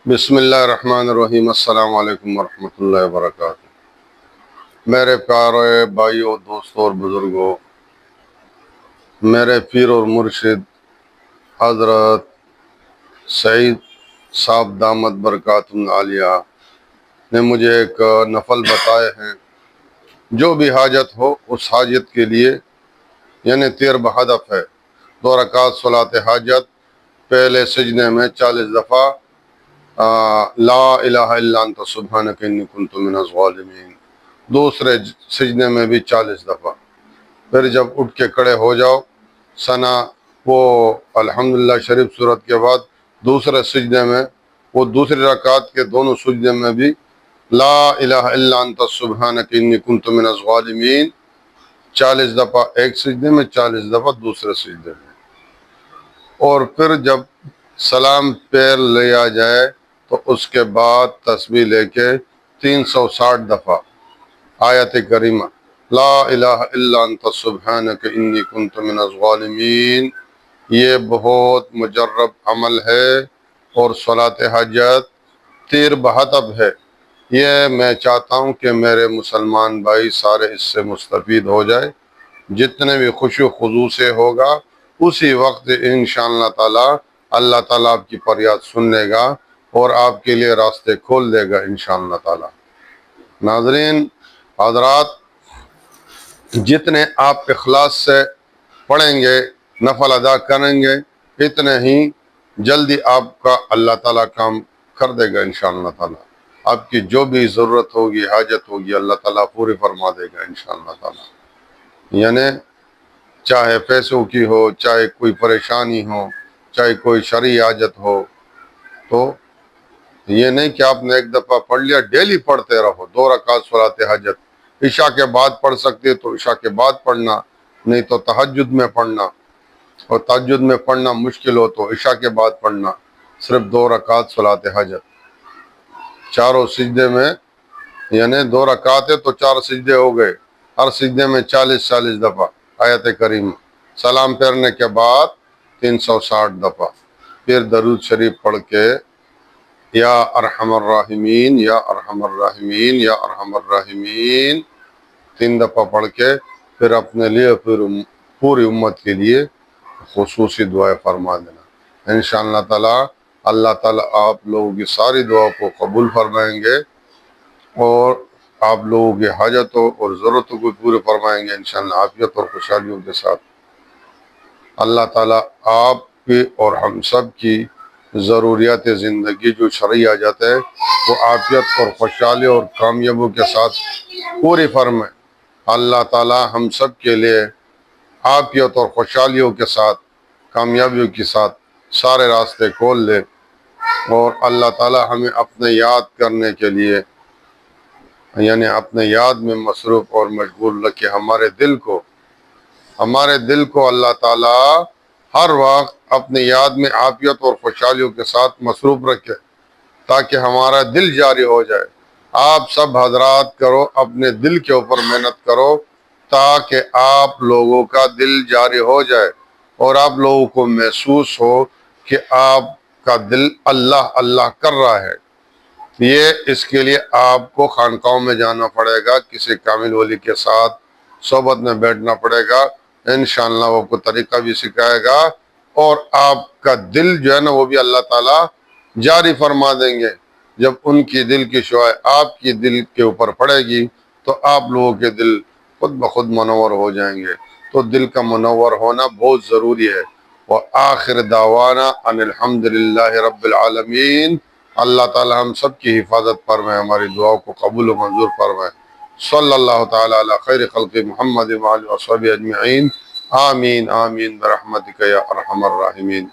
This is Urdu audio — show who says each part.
Speaker 1: بسم اللہ الرحمن الرحیم۔ السلام علیکم ورحمۃ اللہ وبرکاتہ۔ میرے پیارے بھائیوں، دوستوں اور بزرگوں، میرے پیر اور مرشد حضرت سعید صاحب دامت برکاتہ عالیہ نے مجھے ایک نفل بتائے ہیں، جو بھی حاجت ہو اس حاجت کے لیے، یعنی تیر بہدف ہے 2 رکعت صلاۃ حاجت، پہلے سجدے میں 40 دفعہ لا الہ الا انت سبحانک انی کنت من الظالمین، دوسرے سجدے میں بھی 40 دفعہ، پھر جب اٹھ کے کھڑے ہو جاؤ ثنا وہ الحمدللہ شریف صورت کے بعد دوسرے سجدے میں، وہ دوسری رکعت کے دونوں سجدے میں بھی لا الہ الا انت سبحانک انی کنت من الظالمین 40 دفعہ ایک سجدے میں، 40 دفعہ دوسرے سجدے میں، اور پھر جب سلام پیر لیا جائے تو اس کے بعد تسبیح لے کے 360 دفعہ آیت کریمہ لا الہ الا انت سبحانک انی کنت من الظالمین۔ یہ بہت مجرب عمل ہے اور صلاۃ حاجت تیر بہدف ہے۔ یہ میں چاہتا ہوں کہ میرے مسلمان بھائی سارے اس سے مستفید ہو جائے، جتنے بھی خشوع و خضوع سے ہوگا اسی وقت انشاءاللہ تعالی اللہ تعالیٰ آپ کی فریاد سن لے گا اور آپ کے لیے راستے کھول دے گا انشاءاللہ تعالی۔ ناظرین حضرات، جتنے آپ اخلاص سے پڑھیں گے، نفل ادا کریں گے، اتنے ہی جلدی آپ کا اللہ تعالیٰ کام کر دے گا انشاءاللہ تعالی۔ آپ کی جو بھی ضرورت ہوگی، حاجت ہوگی، اللہ تعالیٰ پوری فرما دے گا انشاءاللہ تعالی۔ یعنی چاہے پیسوں کی ہو، چاہے کوئی پریشانی ہو، چاہے کوئی شرعی حاجت ہو، تو یہ نہیں کہ آپ نے ایک دفعہ پڑھ لیا، ڈیلی پڑھتے رہو 2 رکعت صلاۃ حاجت۔ عشاء کے بعد پڑھ سکتے تو عشاء کے بعد پڑھنا، نہیں تو تہجد میں پڑھنا، اور تہجد میں پڑھنا مشکل ہو تو عشاء کے بعد پڑھنا، صرف 2 رکعت صلاۃ حاجت، چاروں سجدے میں، یعنی 2 رکعت ہے تو 4 سجدے ہو گئے، ہر سجدے میں 40 دفعہ آیت کریمہ، سلام پھیرنے کے بعد 360 دفعہ، پھر درود شریف پڑھ کے یا ارحم الراحمین یا ارحم الراحمین یا ارحم الراحمین 3 دفعہ پڑھ کے پھر اپنے لیے، پھر پوری امت کے لیے خصوصی دعائیں فرما دینا انشاءاللہ تعالی۔ اللہ تعالیٰ آپ لوگوں کی ساری دعا کو قبول فرمائیں گے اور آپ لوگوں کی حاجتوں اور ضرورتوں کو پورے فرمائیں گے انشاءاللہ، عافیت اور خوشحالیوں کے ساتھ۔ اللہ تعالیٰ آپ کی اور ہم سب کی ضروریات زندگی جو شرعی حاجت ہے وہ عافیت اور خوشحالی اور کامیابیوں کے ساتھ پوری فرمائے۔ اللہ تعالیٰ ہم سب کے لیے عافیت اور خوشحالیوں کے ساتھ، کامیابیوں کے ساتھ سارے راستے کھول لے، اور اللہ تعالیٰ ہمیں اپنے یاد کرنے کے لیے، یعنی اپنے یاد میں مصروف اور مشغول رکھے ہمارے دل کو اللہ تعالیٰ ہر وقت اپنے یاد میں عافیت اور خوشحالیوں کے ساتھ مصروف رکھے، تاکہ ہمارا دل جاری ہو جائے۔ آپ سب حضرات کرو، اپنے دل کے اوپر محنت کرو تاکہ آپ لوگوں کا دل جاری ہو جائے اور آپ لوگوں کو محسوس ہو کہ آپ کا دل اللہ اللہ کر رہا ہے۔ اس کے لیے آپ کو خانقاہوں میں جانا پڑے گا، کسی کامل ولی کے ساتھ صحبت میں بیٹھنا پڑے گا، انشاءاللہ وہ کو طریقہ بھی سکھائے گا، اور آپ کا دل جو ہے نا وہ بھی اللہ تعالیٰ جاری فرما دیں گے۔ جب ان کی دل کی شعاع آپ کی دل کے اوپر پڑے گی تو آپ لوگوں کے دل خود بخود منور ہو جائیں گے۔ تو دل کا منور ہونا بہت ضروری ہے۔ وآخر دعوانا ان الحمدللہ رب العالمین۔ اللہ تعالیٰ ہم سب کی حفاظت فرمائے، ہماری دعاؤں کو قبول و منظور فرمائے۔ صلی اللہ تعالیٰ علی خیر خلق محمد وآلہ وصحبہ اجمعین، آمین آمین برحمتک یا ارحم الراحمین۔